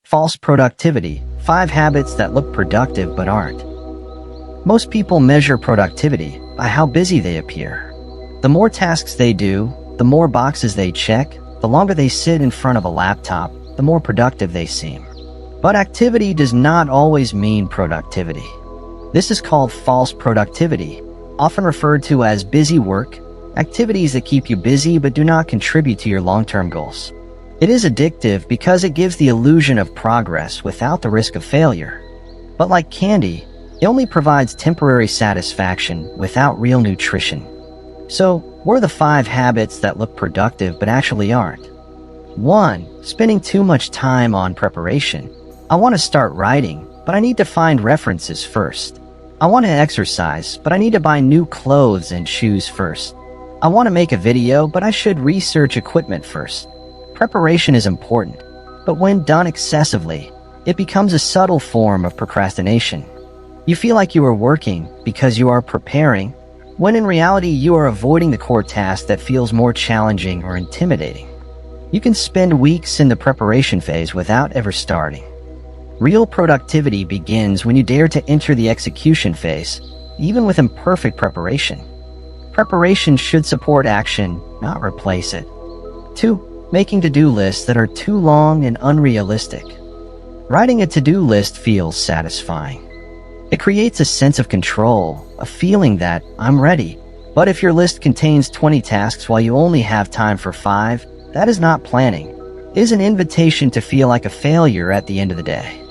False productivity. 5 habits that look productive but aren't. Most people measure productivity by how busy they appear. The more tasks they do, the more boxes they check, the longer they sit in front of a laptop, the more productive they seem. But activity does not always mean productivity. This is called false productivity, often referred to as busy work, activities that keep you busy but do not contribute to your long-term goals. It is addictive because it gives the illusion of progress without the risk of failure. But like candy, it only provides temporary satisfaction without real nutrition. So, what are the 5 habits that look productive but actually aren't? 1. Spending too much time on preparation. I want to start writing, but I need to find references first. I want to exercise, but I need to buy new clothes and shoes first. I want to make a video, but I should research equipment first. Preparation is important, but when done excessively, it becomes a subtle form of procrastination. You feel like you are working because you are preparing, when in reality you are avoiding the core task that feels more challenging or intimidating. You can spend weeks in the preparation phase without ever starting. Real productivity begins when you dare to enter the execution phase, even with imperfect preparation. Preparation should support action, not replace it. 2. Making to-do lists that are too long and unrealistic. Writing a to-do list feels satisfying. It creates a sense of control, a feeling that I'm ready. But if your list contains 20 tasks while you only have time for 5, that is not planning. It is an invitation to feel like a failure at the end of the day.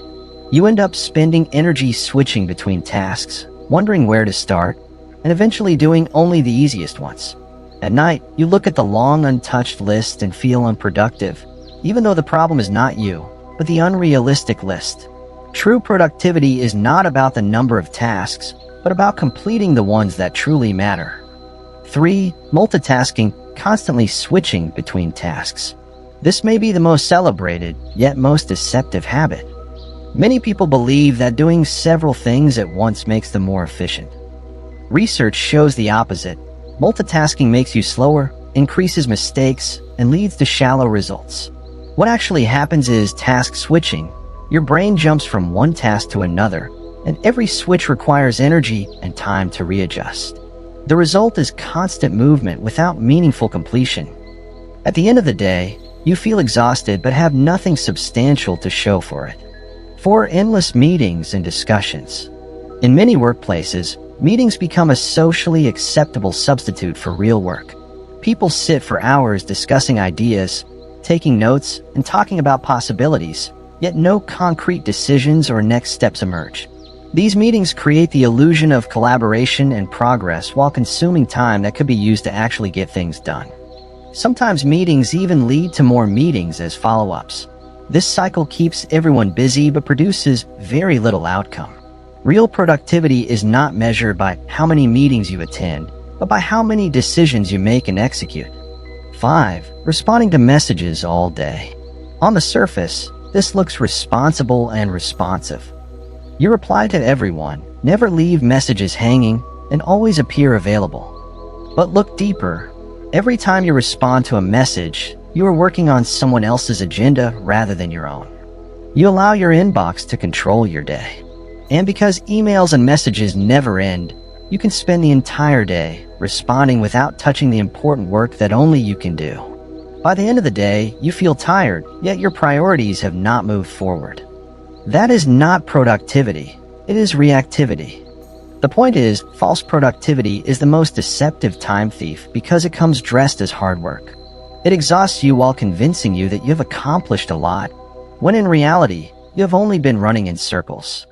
You end up spending energy switching between tasks, wondering where to start, and eventually doing only the easiest ones. At night, you look at the long untouched list and feel unproductive, even though the problem is not you, but the unrealistic list. True productivity is not about the number of tasks, but about completing the ones that truly matter. 3. Multitasking, constantly switching between tasks. This may be the most celebrated, yet most deceptive habit. Many people believe that doing several things at once makes them more efficient. Research shows the opposite. Multitasking makes you slower, increases mistakes, and leads to shallow results. What actually happens is task switching. Your brain jumps from one task to another, and every switch requires energy and time to readjust. The result is constant movement without meaningful completion. At the end of the day, you feel exhausted but have nothing substantial to show for it. 4. Endless meetings and discussions. In many workplaces, meetings become a socially acceptable substitute for real work. People sit for hours discussing ideas, taking notes, and talking about possibilities, yet no concrete decisions or next steps emerge. These meetings create the illusion of collaboration and progress while consuming time that could be used to actually get things done. Sometimes meetings even lead to more meetings as follow-ups. This cycle keeps everyone busy but produces very little outcome. Real productivity is not measured by how many meetings you attend, but by how many decisions you make and execute. 5. Responding to messages all day. On the surface, this looks responsible and responsive. You reply to everyone, never leave messages hanging, and always appear available. But look deeper. Every time you respond to a message, you are working on someone else's agenda rather than your own. You allow your inbox to control your day. And because emails and messages never end, you can spend the entire day responding without touching the important work that only you can do. By the end of the day, you feel tired, yet your priorities have not moved forward. That is not productivity, it is reactivity. The point is, false productivity is the most deceptive time thief because it comes dressed as hard work. It exhausts you while convincing you that you have accomplished a lot, when in reality, you have only been running in circles.